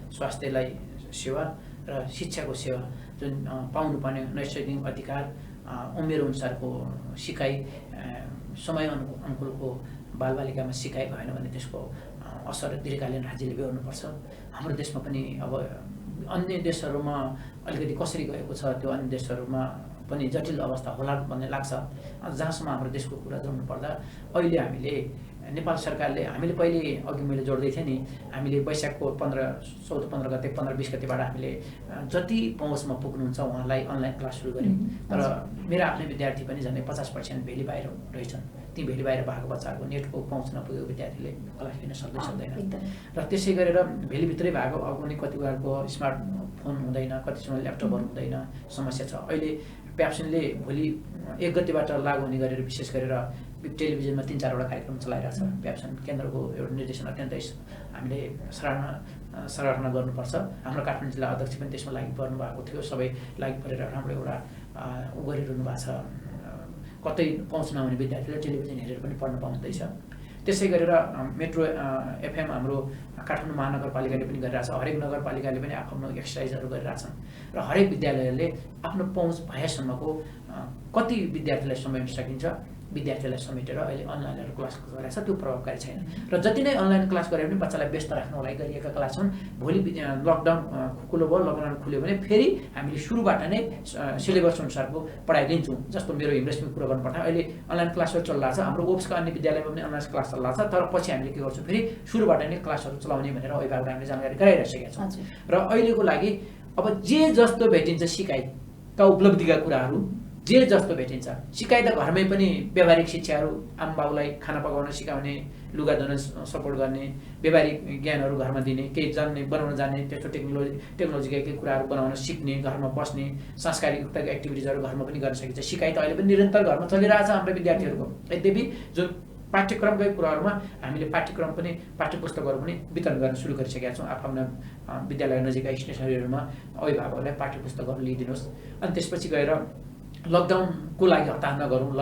स्वास्थ्यलाई सेवा र शिक्षाको सेवा जुन पाउनुपर्ने नैसर्गिक अधिकार, उमेर अनुसारको सिकाइ, समय अनुकूलको बालबालिकामा सिकाइ भएन भने त्यसको असर दीर्घकालीन राज्यले बेहोर्नुपर्छ। हाम्रो देशमा पनि अब अन्य देशहरूमा अलिकति कसरी गएको छ, त्यो अन्य देशहरूमा पनि जटिल अवस्था होला भन्ने लाग्छ। जहाँसम्म हाम्रो देशको कुरा जोड्नु पर्दा अहिले हामीले नेपाल सरकारले, हामीले पहिले अघि मैले जोड्दै थिएँ नि, हामीले वैशाखको 14 गते 15-20 गतेबाट हामीले जति पहुँचमा पुग्नुहुन्छ उहाँलाई अनलाइन क्लास सुरु गऱ्यौँ। तर मेरा आफ्नै विद्यार्थी पनि झन्डै 50% भेली बाहिर रहेछन्। ती भेली बाहिर भएको बच्चाहरूको नेटको पहुँच नपुगेको विद्यार्थीले क्लास लिन सक्दैन। र त्यसै गरेर भेलीभित्रै भएको अब पनि कतिवटाको स्मार्टफोन हुँदैन, कतिसँग ल्यापटपहरू हुँदैन, समस्या छ। अहिले प्याप्सनले भोलि 1 गतेबाट लागू हुने गरेर विशेष गरेर टेलिभिजनमा 3-4 वटा कार्यक्रम चलाइरहेको छ। प्याप्सन केन्द्रको एउटा निर्देशन अत्यन्तै हामीले सराहना गर्नुपर्छ। हाम्रो काठमाडौँ जिल्ला अध्यक्ष पनि त्यसमा लागि पर्नु भएको थियो। सबै लागि परेर राम्रो एउटा गरिरहनु भएको छ। कतै पहुँच नहुने विद्यार्थीले टेलिभिजन हेरेर पनि पढ्न पाउँदैछ। त्यसै गरेर मेट्रो एफएम हाम्रो काठमाडौँ महानगरपालिकाले पनि गरिरहेछ। हरेक नगरपालिकाले पनि आफ्नो एक्सर्साइजहरू गरिरहेछन् र हरेक विद्यालयले आफ्नो पहुँच भएसम्मको कति विद्यार्थीलाई समेट्न सकिन्छ विद्यार्थीलाई समेटेर अहिले अनलाइनहरू क्लास गरेको छ। त्यो प्रभावकारी छैन र जति नै अनलाइन क्लास गरे पनि बच्चालाई व्यस्त राख्नको लागि गरिएका क्लास हुन्। भोलि लकडाउन खुलो भयो, लकडाउन खुल्यो भने फेरि हामीले सुरुबाट नै सिलेबस अनुसारको पढाइ लिन्छौँ। जस्तो मेरो हिमरेस्टमा कुरा गर्नुपर्दा अहिले अनलाइन क्लासहरू चलिरहेको छ। हाम्रो ओप्सका अन्य विद्यालयमा पनि अनलाइन क्लास चलिरहेको छ। तर पछि हामीले के गर्छौँ, फेरि सुरुबाट नै क्लासहरू चलाउने भनेर अभिभावकलाई हामीले जानकारी गराइरहेका छौँ। र अहिलेको लागि अब जे जस्तो भेटिन्छ सिकाइका उपलब्धिका कुराहरू जे जस्तो भेटिन्छ, सिकाइ त घरमै पनि व्यावहारिक शिक्षाहरू, आमाबाउलाई खाना पकाउन सिकाउने, लुगा धुन सपोर्ट गर्ने, व्यावहारिक ज्ञानहरू घरमा दिने, केही जान्ने बनाउन जान्ने, त्यस्तो टेक्नोलोजीका केही कुराहरू बनाउन सिक्ने, घरमा बस्ने, सांस्कृतिक युक्तका एक्टिभिटिजहरू घरमा पनि गर्न सकिन्छ। सिकाइ त अहिले पनि निरन्तर घरमा चलिरहेछ हाम्रो विद्यार्थीहरूको। यद्यपि जुन पाठ्यक्रमकै कुराहरूमा हामीले पाठ्यपुस्तकहरू पनि वितरण गर्न सुरु गरिसकेका छौँ। आफ्ना विद्यालय नजिकै स्टेसनरीहरूमा अभिभावकहरूलाई पाठ्यपुस्तकहरू लिइदिनुहोस्। अनि त्यसपछि गएर लकडाउनको लागि हतार नगरौँ।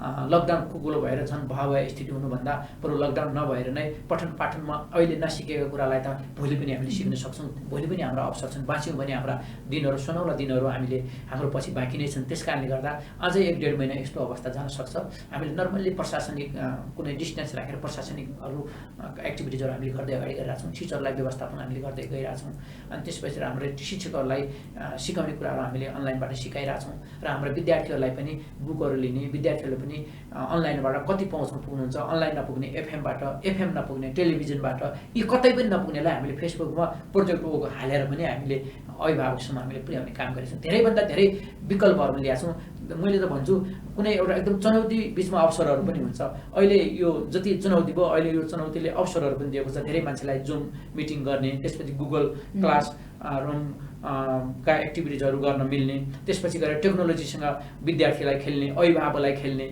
लकडाउन कुकुलो भएर झन् भयावह स्थिति हुनुभन्दा बरु लकडाउन नभएर नै पठन पाठनमा अहिले नसिकेको कुरालाई त भोलि पनि हामीले सिक्न सक्छौँ। भोलि पनि हाम्रा अवसर छन्। बाँच्यौँ भने हाम्रा दिनहरू, सुनौला दिनहरू हाम्रो पछि बाँकी नै छन्। त्यस कारणले गर्दा अझै 1-1.5 महिना यस्तो अवस्था जान सक्छ। हामीले नर्मल्ली प्रशासनिक कुनै डिस्टेन्स राखेर प्रशासनिकहरू एक्टिभिटिजहरू हामीले गर्दै अगाडि गइरहेछौँ। टिचरलाई व्यवस्थापन हामीले गर्दै गइरहेछौँ। अनि त्यसपछि हाम्रो शिक्षकहरूलाई सिकाउने कुराहरू हामीले अनलाइनबाट सिकाइरहेछौँ। र हाम्रो विद्यार्थीहरूलाई पनि बुकहरू लिने, विद्यार्थीहरूले पनि अनलाइनबाट कति पहुँचमा पुग्नुहुन्छ, अनलाइन नपुग्ने एफएम नपुग्ने, टेलिभिजनबाट, यी कतै पनि नपुग्नेलाई हामीले फेसबुकमा प्रोजेक्ट हालेर पनि हामीले अभिभावकसम्म हामीले पुर्याउने काम गरेछौँ। धेरैभन्दा धेरै विकल्पहरू ल्याएको छौँ। मैले त भन्छु कुनै एउटा एकदम चुनौती बिचमा अवसरहरू पनि हुन्छ। अहिले यो जति चुनौती भयो, अहिले यो चुनौतीले अवसरहरू पनि दिएको छ। धेरै मान्छेलाई जुम मिटिङ गर्ने, त्यसपछि गुगल क्लास का एक्टिभिटिजहरू गर्न मिल्ने, त्यसपछि गएर टेक्नोलोजीसँग विद्यार्थीलाई खेल्ने, अभिभावकलाई खेल्ने,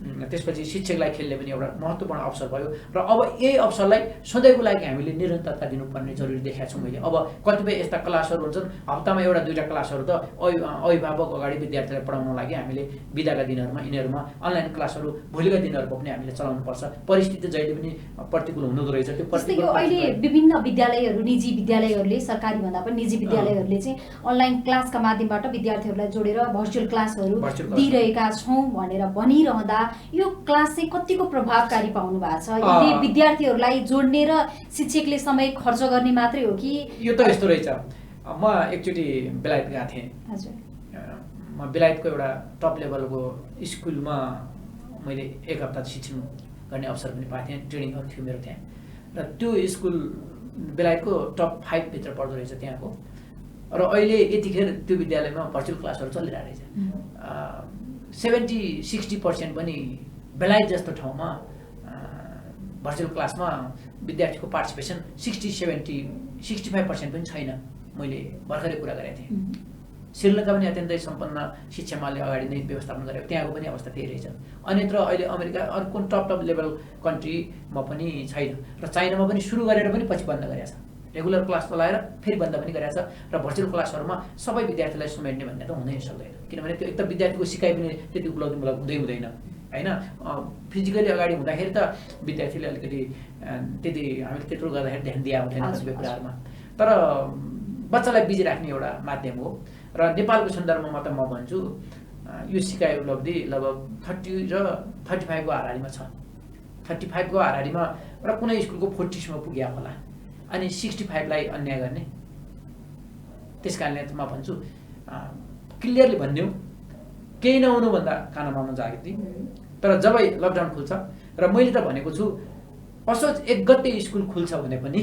त्यसपछि शिक्षकलाई खेल्ने पनि एउटा महत्त्वपूर्ण अवसर भयो र अब यही अवसरलाई सधैँको लागि हामीले निरन्तरता दिनुपर्ने जरुरी देखेको छु मैले। अब कतिपय यस्ता क्लासहरू हुन्छन् हप्तामा एउटा दुईटा क्लासहरू त अभिभावक अगाडि विद्यार्थीलाई पढाउन लागि हामीले बिदाका दिनहरूमा यिनीहरूमा अनलाइन क्लासहरू भोलिका दिनहरूमा पनि हामीले चलाउनुपर्छ। परिस्थिति जहिले पनि प्रतिकूल हुँदो रहेछ। त्यो प्रतिकूल अहिले विभिन्न विद्यालयहरू निजी विद्यालयहरूले सरकारी भन्दा पनि निजी विद्यालयहरूले चाहिँ अनलाइन क्लासका माध्यमबाट विद्यार्थीहरूलाई जोडेर भर्चुअल क्लासहरू दिइरहेका छौँ भनेर भनिरहँदा यो क्लास चाहिँ कतिको प्रभावकारी पाउनु भएको छ? यदि विद्यार्थीहरूलाई जोड्ने र शिक्षकले समय खर्च गर्ने मात्रै हो कि? यो त यस्तो रहेछ, म एकचोटि बेलायत गएको थिएँ। हजुर, म बेलायतको एउटा टप लेभलको स्कुलमा मैले एक हप्ता शिक्षण गर्ने अवसर पनि पाएको थिएँ, ट्रेनिङहरू थियो मेरो त्यहाँ। र त्यो स्कुल बेलायतको टप 5 भित्र पर्दो रहेछ त्यहाँको। र अहिले यतिखेर त्यो विद्यालयमा भर्चुअल क्लासहरू चलिरहेको रहेछ। 70-60% पनि बेलायत जस्तो ठाउँमा भर्चुअल क्लासमा विद्यार्थीको पार्टिसिपेसन 60-65% पनि छैन। मैले भर्खरै कुरा गरेको थिएँ। श्रीलङ्का पनि अत्यन्तै सम्पन्न शिक्षामाले अगाडि नै व्यवस्थापन गरेको, त्यहाँको पनि अवस्था त्यही रहेछ। अन्यत्र अहिले अमेरिका अरू कुन टप लेभल कन्ट्रीमा पनि छैन। र चाइनामा पनि सुरु गरेर पनि पछि बन्द गरेको छ। रेगुलर क्लास चलाएर फेरि बन्द पनि गरेको छ। र भर्चुअल क्लासहरूमा सबै विद्यार्थीलाई समेट्ने भन्ने त हुनै सक्दैन, किनभने त्यो एकदम विद्यार्थीको सिकाइ पनि त्यति उपलब्धिमूलक हुँदैन होइन। फिजिकली अगाडि हुँदाखेरि त विद्यार्थीले अलिकति त्यति हामीले त्यत्रो गर्दाखेरि ध्यान दिए हुँदैन कतिपय कुराहरूमा। तर बच्चालाई बिजी राख्ने एउटा माध्यम हो। र नेपालको सन्दर्भमा त म भन्छु यो सिकाइ उपलब्धि लगभग 30 र 35 को हाराहारीमा छ। 35 को हाराहारीमा र कुनै स्कुलको 40 सम्म पुग्या होला। अनि 65 लाई अन्याय गर्ने। त्यस कारणले म भन्छु क्लियरली भन्ने हो, केही नहुनु भन्दा खाना माग्न जागृति। तर जब लकडाउन खुल्छ र मैले त भनेको छु असोज 1 गते स्कुल खुल्छ भने पनि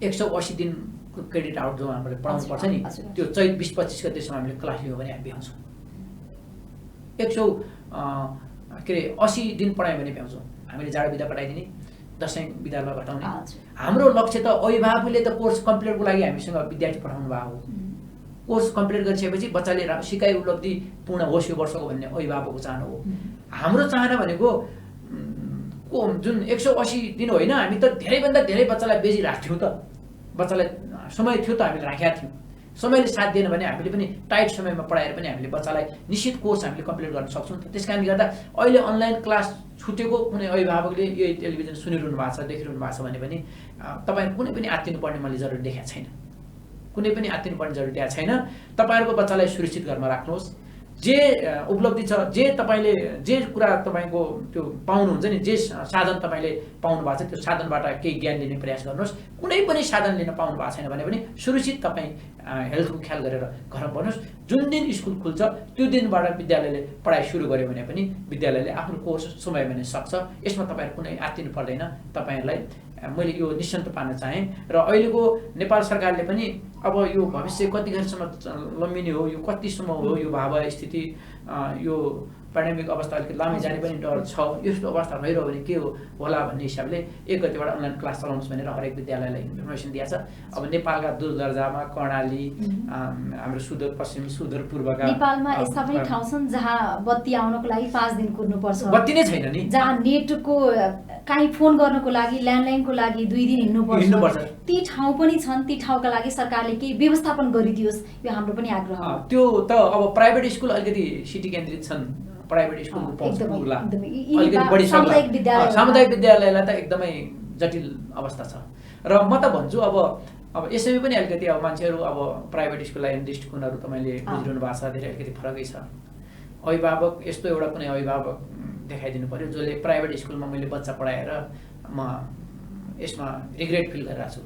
180 दिन क्रेडिट आउट जो हामीले पढाउनु पर्छ नि, त्यो चैत 20-25 गतेसम्म हामीले क्लास लियो भने हामी भ्याउँछौँ। 80 दिन पढायो भने भ्याउँछौँ। हामीले जाडो बिदा पठाइदिने, दसैँ बिदामा घटाउने। हाम्रो लक्ष्य त अभिभावकले त कोर्स कम्प्लिटको लागि हामीसँग विद्यार्थी पठाउनु भएको हो। कोर्स कम्प्लिट गरिसकेपछि बच्चाले सिकाइ उपलब्धि पूर्ण होस् यो वर्षको भन्ने अभिभावकको चाहना हो। हाम्रो चाहना भनेको जुन 180 दिन होइन, हामी त धेरैभन्दा धेरै बच्चालाई बेजी राख्थ्यौँ त। बच्चालाई समय थियो त हामीले राखेका थियौँ। समयले साथ दिएन भने हामीले पनि टाइट समयमा पढाएर पनि हामीले बच्चालाई निश्चित कोर्स हामीले कम्प्लिट गर्न सक्छौँ। त्यस कारणले गर्दा अहिले अनलाइन क्लास छुटेको कुनै अभिभावकले यही टेलिभिजन सुनिरहनु भएको छ, देखिरहनु भएको छ भने पनि तपाईँ कुनै पनि आत्तिनुपर्ने मैले जरुरी देखाएको छैन। कुनै पनि आत्तिनुपर्ने जरुरी देखाएको छैन। तपाईँहरूको बच्चालाई सुरक्षित घरमा राख्नुहोस्। जे उपलब्धि छ, जे तपाईँले जे कुरा तपाईँको त्यो पाउनुहुन्छ नि, जे साधन तपाईँले पाउनु भएको छ त्यो साधनबाट केही ज्ञान लिने प्रयास गर्नुहोस्। कुनै पनि साधन लिन पाउनु भएको छैन भने पनि सुरक्षित तपाईँ हेल्थको ख्याल गरेर घरमा बस्नुहोस्। जुन दिन स्कुल खुल्छ त्यो दिनबाट विद्यालयले पढाइ सुरु गर्यो भने पनि विद्यालयले आफ्नो कोर्स समय भने सक्छ। यसमा तपाईँहरू कुनै आत्तिनु पर्दैन। तपाईँहरूलाई मैले यो निश्चिन्त पार्न चाहेँ। र अहिलेको नेपाल सरकारले पनि अब यो भविष्य कतिखेरसम्म लम्बिने हो, यो कतिसम्म हो, यो भाव स्थिति, यो पेन्डेमिक अवस्था अलिकति लामै जाने पनि डर छ। यस्तो अवस्था भइरह्यो भने के होला भन्ने हिसाबले 1 गतेबाट अनलाइन क्लास चलाउनुहोस् भनेर हरेक विद्यालयलाई इन्फर्मेसन दिएको छ। अब नेपालका दूर दर्जामा कर्णाली, हाम्रो सुदूर पश्चिम, सुदूर पूर्वका नेपालमा यस्ता पनि ठाउँ छन् जहाँ बत्ती आउनको लागि 5 दिन कुर्नुपर्छ। बत्ती नै छैन नि। जहाँ नेटको काहीँ फोन गर्नको लागि, ल्यान्डलाइनको लागि 2 दिन हिँड्नुपर्छ। ती ठाउँ पनि छन्। ती ठाउँका लागि सरकारले केही व्यवस्थापन गरिदियोस्, यो हाम्रो पनि आग्रह हो। त्यो त अब प्राइभेट स्कुल अलिकति सिटी केन्द्रित छन्। प्राइभेट स्कुलको पहुँचला अलिकति बढी सक्ला। सामुदायिक विद्यालयलाई त एकदमै जटिल अवस्था छ। र म त भन्छु अब यसैमा पनि अलिकति अब मान्छेहरू अब प्राइभेट स्कुललाई दृष्टिकोणहरू तपाईँले बुझिरहनु भएको छ, धेरै अलिकति फरकै छ। अभिभावक यस्तो एउटा कुनै अभिभावक देखाइदिनु पर्यो जसले प्राइभेट स्कुलमा मैले बच्चा पढाएर म यसमा रिग्रेट फिल गरिरहेको छु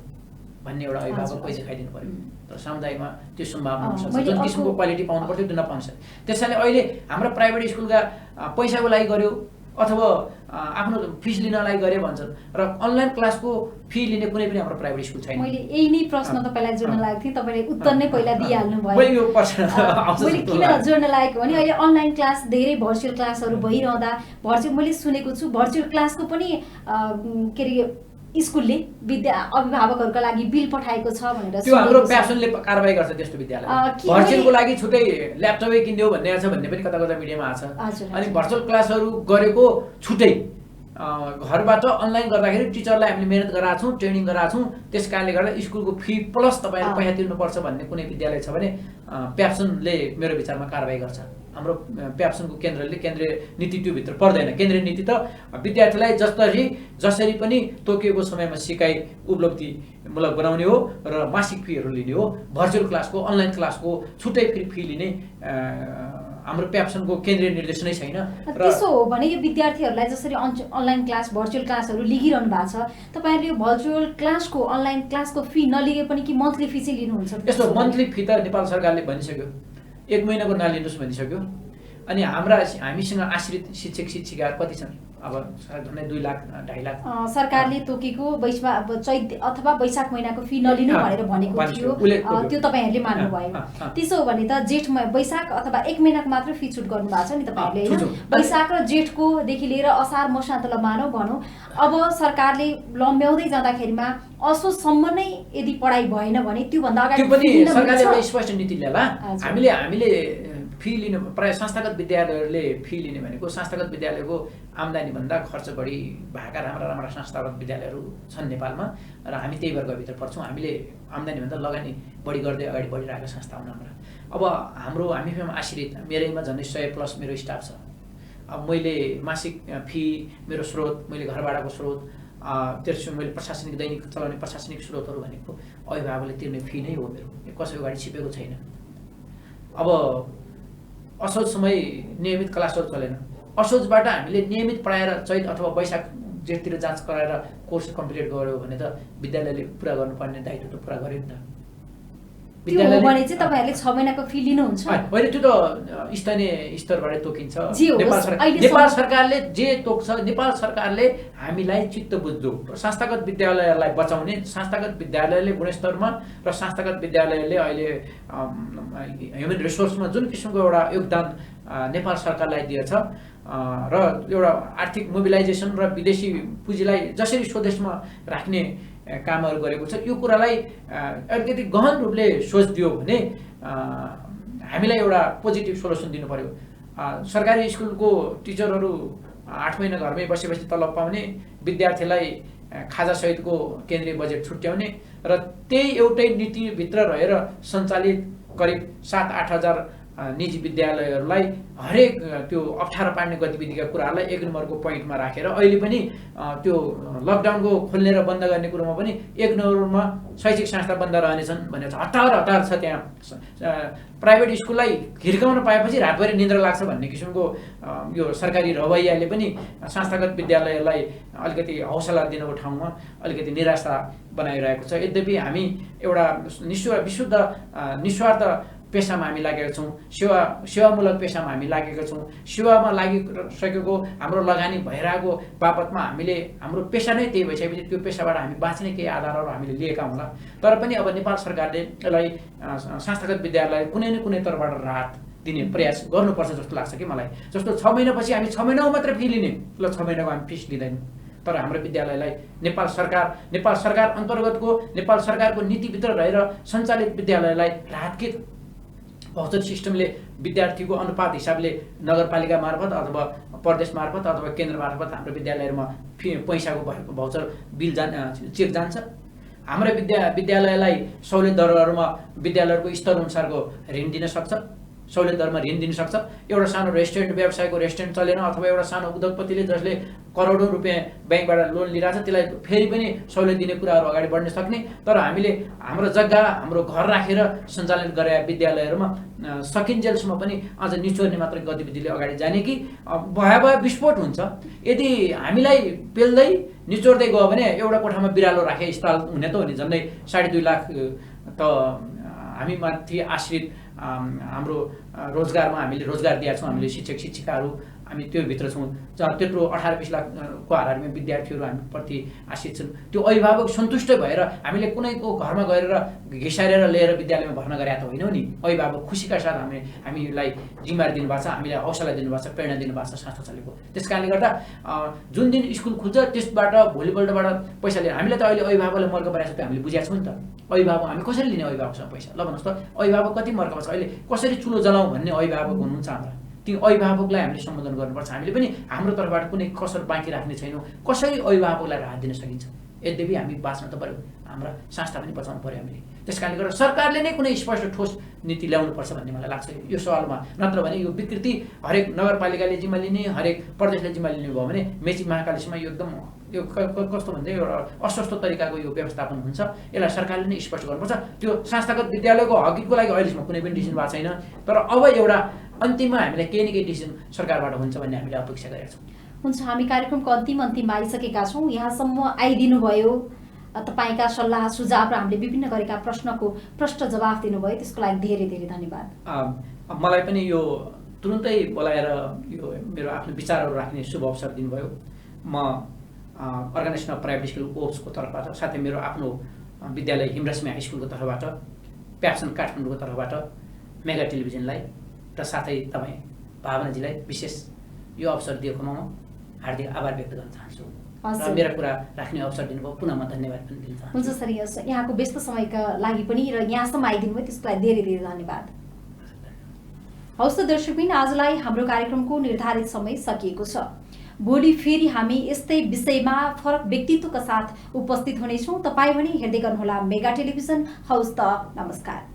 भन्ने एउटा अभिभावक कोही देखाइदिनु पर्यो। तर सामुदायिकमा त्यो सम्भावना हुन सक्छ। जुन किसिमको क्वालिटी पाउनु पर्थ्यो त्यो नपाउँछ। त्यसैले अहिले हाम्रो प्राइभेट स्कुलका पैसाको लागि गर्यो अथवा आफ्नो फिस लिनलाई गरे भन्छन् र अनलाइन क्लासको फी लिने कुनै पनि हाम्रो प्राइभेट स्कुल छैन। मैले यही नै प्रश्न तपाईँलाई जोड्न लागेको थिएँ, तपाईँले उत्तर नै पहिला दिइहाल्नु भयो। मैले किन जोड्न लागेको भने अहिले अनलाइन क्लास धेरै भर्चुअल क्लासहरू भइरहँदा मैले सुनेको छु भर्चुअल क्लासको पनि के अरे स्कुलले अभिभावकहरूका लागि बिल पठाएको छ भनेर त्यो हाम्रो सुनेको छ। प्यासनले कारबाही गर्छ त्यस्तो विद्यालय। के भर्चुअलको भने- लागि छुट्टै ल्यापटपै किनिदेऊ भन्ने छ भन्ने पनि कता कता मिडियामा आएको छ। हजुर, अनि हजुर। भर्चुअल क्लासहरू गरेको छुट्टै घरबाट अनलाइन गर्दाखेरि टिचरलाई हामीले मेहनत गराएको छौँ, ट्रेनिङ गराएको छौँ, त्यस कारणले गर्दा स्कुलको फी प्लस तपाईँले पैसा तिर्नुपर्छ भन्ने कुनै विद्यालय छ भने प्याप्सनले मेरो विचारमा कारबाही गर्छ। हाम्रो प्याप्सनको केन्द्रीय नीति त्योभित्र पर्दैन। केन्द्रीय नीति त विद्यार्थीलाई जसरी पनि तोकिएको समयमा सिकाइ उपलब्धिमूलक बनाउने हो र मासिक फीहरू लिने हो। भर्चुअल क्लासको अनलाइन क्लासको छुट्टै फी लिने हाम्रो प्याप्सनको केन्द्रीय निर्देशनै छैन। त्यसो हो भने यो विद्यार्थीहरूलाई जसरी अनलाइन क्लास भर्चुअल क्लासहरू लिगिरहनु भएको छ, तपाईँहरूले यो भर्चुअल क्लासको अनलाइन क्लासको फी नलिगे पनि कि मन्थली फी चाहिँ लिनुहुन्छ? यस्तो मन्थली फी त नेपाल सरकारले भनिसक्यो, 1 महिनाको नलिनुहोस् भनिसक्यो। अनि हामीसँग आश्रित शिक्षक शिक्षिकाहरू कति छन्? अब झन्डै 2 लाख 2.5 लाख। सरकारले तोकेको चैत अथवा वैशाख महिनाको फी नलिनु भनेर भनेको थियो, त्यो तपाईँहरूले मान्नुभयो। त्यसो हो भने त वैशाख अथवा 1 महिनाको मात्र फी छुट गर्नु भएको छ नि तपाईँहरूले होइन? वैशाख र जेठको देखि लिएर असार मसान्तलाई भनौँ अब सरकारले लम्ब्याउँदै जाँदाखेरिमा असोजसम्म नै यदि पढाइ भएन भने त्योभन्दा अगाडि त्यो पनि सरकारले एउटा स्पष्ट नीति ल्याला। हामीले फी लिनु प्राय संस्थागत विद्यालयहरूले फी लिने भनेको संस्थागत विद्यालयको आम्दानीभन्दा खर्च बढी भएका राम्रा संस्थागत विद्यालयहरू छन् नेपालमा र हामी त्यही वर्गभित्र पर्छौँ। हामीले आम्दानीभन्दा लगानी बढी गर्दै अगाडि बढिरहेको संस्था हुन् हाम्रा। अब हामीमा आश्रित मेरैमा झन्डै 100+ मेरो स्टाफ छ। अब मैले मासिक फी मेरो स्रोत, मैले घरबाडाको स्रोत, त्यसपछि मैले प्रशासनिक दैनिक चलाउने प्रशासनिक स्रोतहरू भनेको अभिभावकले तिर्ने फी नै हो मेरो, कसैको गाडी छिपेको छैन। अब असोज समय नियमित क्लासहरू चलेन, असोजबाट हामीले नियमित पढाएर चैत अथवा वैशाख जेठतिर जाँच गराएर कोर्स कम्प्लिट गर्यो भने त विद्यालयले पुरा गर्नुपर्ने दायित्व त पुरा गर्यो नि त। त्यो हो भने चाहिँ तपाईँहरूले 6 महिनाको फी लिनुहुन्छ? होइन, त्यो त स्थानीय स्तरबाट तोकिन्छ। नेपाल सरकारले जे तोक्छ, नेपाल सरकारले हामीलाई चित्त बुझ्दो संस्थागत विद्यालयलाई बचाउने, संस्थागत विद्यालयले गुणस्तरमा र संस्थागत विद्यालयले अहिले ह्युमन रिसोर्समा जुन किसिमको एउटा योगदान नेपाल सरकारलाई दिएछ र एउटा आर्थिक मोबिलाइजेसन र विदेशी पुँजीलाई जसरी स्वदेशमा राख्ने कामहरू गरेको छ, यो कुरालाई अलिकति गहन रूपले सोच दियो भने हामीलाई एउटा पोजिटिभ सोल्युसन दिनु पर्यो। सरकारी स्कुलको टिचरहरू 8 महिना घरमै बसी तलब पाउने, विद्यार्थीलाई खाजासहितको केन्द्रीय बजेट छुट्याउने र त्यही एउटै नीतिभित्र रहेर सञ्चालित करिब 7-8 हजार निजी विद्यालयहरूलाई हरेक त्यो अप्ठ्यारो पार्ने गतिविधिका कुराहरूलाई 1 नम्बरको पोइन्टमा राखेर अहिले पनि त्यो लकडाउनको खोल्ने र बन्द गर्ने कुरोमा पनि 1 नम्बरमा शैक्षिक संस्था बन्द रहनेछन् भनेर हतार छ। त्यहाँ प्राइभेट स्कुललाई हिर्काउन पाएपछि रातभरि निद्रा लाग्छ भन्ने किसिमको यो सरकारी रवैयाले पनि संस्थागत विद्यालयलाई अलिकति हौसला दिनको ठाउँमा अलिकति निराशा बनाइरहेको छ। यद्यपि हामी एउटा विशुद्ध निस्वार्थ पेसामा हामी लागेका छौँ, सेवामूलक पेसामा हामी लागेका छौँ। सेवामा लागिसकेको हाम्रो लगानी भइरहेको बापतमा हामीले हाम्रो पेसा नै त्यही भइसकेपछि त्यो पेसाबाट हामी बाँच्ने केही आधारहरू हामीले लिएका होला। तर पनि अब नेपाल सरकारले यसलाई संस्थागत विद्यालयलाई कुनै न कुनै तर्फबाट राहत दिने प्रयास गर्नुपर्छ जस्तो लाग्छ कि मलाई। जस्तो 6 महिनापछि हामी 6 महिनामा मात्र फी लिने, ल 6 महिनाको हामी फिस लिँदैनौँ, तर हाम्रो विद्यालयलाई नेपाल सरकार अन्तर्गतको नेपाल सरकारको नीतिभित्र रहेर सञ्चालित विद्यालयलाई राहत के भाउचर सिस्टमले विद्यार्थीको अनुपात हिसाबले नगरपालिका मार्फत अथवा प्रदेश मार्फत अथवा केन्द्र मार्फत हाम्रो विद्यालयहरूमा पैसाको भएको भाउचर बिल चेक जान्छ। हाम्रो विद्यालयलाई सहुलियत दरहरूमा विद्यालयको स्तर अनुसारको ऋण दिन सक्छ, सहुलियत दरमा ऋण दिन सक्छ। एउटा सानो रेस्टुरेन्ट व्यवसायको रेस्टुरेन्ट चलेन अथवा एउटा सानो उद्योगपतिले जसले करोडौँ रुपियाँ ब्याङ्कबाट लोन लिइरहेछ त्यसलाई फेरि पनि सहुलियत दिने कुराहरू अगाडि बढ्न सक्ने। तर हामीले हाम्रो जग्गा हाम्रो घर राखेर सञ्चालन गरे विद्यालयहरूमा सकिन्जेलसम्म पनि अझ निचोर्ने मात्र गतिविधिले अगाडि जाने कि भयावह विस्फोट हुन्छ। यदि हामीलाई पेल्दै निचोर्दै गयो भने एउटा कोठामा बिरालो राखे स्थल हुने त हो नि, झन्डै 2.5 लाख त हामी माथि आश्रित हाम्रो रोजगारमा हामीले रोजगार दिएका छौँ। हामीले शिक्षक शिक्षिकाहरू हामी त्यो भित्र छौँ। जहाँ त्यत्रो 18-20 लाखको हाराहारीमा विद्यार्थीहरू हामीप्रति आशित छन्, त्यो अभिभावक सन्तुष्ट भएर हामीले कुनैको घरमा गएर घिसारेर लिएर विद्यालयमा भर्ना गरेका त होइनौँ नि। अभिभावक खुसीका साथ हामीलाई जिम्मेवारी दिनुभएको छ, हामीलाई हौसला दिनुभएको छ, प्रेरणा दिनुभएको छ संस्था चलेको। त्यस कारणले गर्दा जुन दिन स्कुल खुल्छ त्यसबाट भोलिपल्टबाट पैसा लिएर हामीले त अहिले अभिभावकले मर्क परेको छ त्यो हामीले बुझेको छौँ नि त। अभिभावक हामी कसरी लिने अभिभावकसँग पैसा? ल भन्नुहोस् त, अभिभावक कति मर्क छ अहिले, कसरी चुलो जलाउँ भन्ने अभिभावक हुनुहुन्छ हाम्रा। ती अभिभावकलाई हामीले सम्बोधन गर्नुपर्छ। हामीले पनि हाम्रो तर्फबाट कुनै कसर बाँकी राख्ने छैनौँ। कसरी अभिभावकलाई राहत दिन सकिन्छ? यद्यपि हामी बाँच्न त पऱ्यो, हाम्रा संस्था पनि बचाउनु पऱ्यो हामीले। त्यस कारणले गर्दा सरकारले नै कुनै स्पष्ट ठोस नीति ल्याउनुपर्छ भन्ने मलाई लाग्छ यो सवालमा। नत्र भने यो विकृति हरेक नगरपालिकाले जिम्मा लिने, हरेक प्रदेशले जिम्मा लिने भयो भने मेची महाकालेश्वरमा यो एकदम यो कस्तो भन्दा एउटा अस्वस्थ तरिकाको यो व्यवस्थापन हुन्छ। यसलाई सरकारले नै स्पष्ट गर्नुपर्छ। त्यो संस्थागत विद्यालयको हकितको लागि अहिलेसम्म कुनै पनि डिसिजन भएको छैन, तर अब एउटा अन्तिममा हामीलाई केही न केही डिसिजन सरकारबाट हुन्छ भन्ने हामीले अपेक्षा गरेका छौँ। हुन्छ, हामी कार्यक्रमको अन्तिममा आइसकेका छौँ। यहाँसम्म आइदिनु भयो, तपाईँका सल्लाह सुझाव र हामीले विभिन्न गरेका प्रश्नको प्रश्न जवाफ दिनुभयो, त्यसको लागि धेरै धेरै धन्यवाद। मलाई पनि यो तुरुन्तै बोलाएर यो मेरो आफ्नो विचारहरू राख्ने शुभ अवसर दिनुभयो। म अर्गनाइजेसन अफ प्राइभेट स्कुल ओप्सको तर्फबाट, साथै मेरो आफ्नो विद्यालय हिमरश्मि हाई स्कुलको तर्फबाट, प्यासन काठमाडौँको तर्फबाट मेगा टेलिभिजनलाई र साथै तपाईँ भावनाजीलाई विशेष यो अवसर दिएकोमा म हार्दिक आभार व्यक्त गर्न चाहन्छु र मेरा कुरा राख्ने अवसर दिनुभयो पुनः म धन्यवाद पनि दिन चाहन्छु। हुन्छ सर, यहाँको व्यस्त समयका लागि पनि र यहाँसम्म आइदिनु भयो त्यसको लागि धेरै धेरै धन्यवाद। हवस् त दर्शकबिन, आजलाई हाम्रो कार्यक्रमको निर्धारित समय सकिएको छ। भोलि फेरि हामी यस्तै विषयमा फरक व्यक्तित्वका साथ उपस्थित हुनेछौँ। तपाईँ पनि हेर्दै गर्नुहोला मेगा टेलिभिजन। हवस् त, नमस्कार।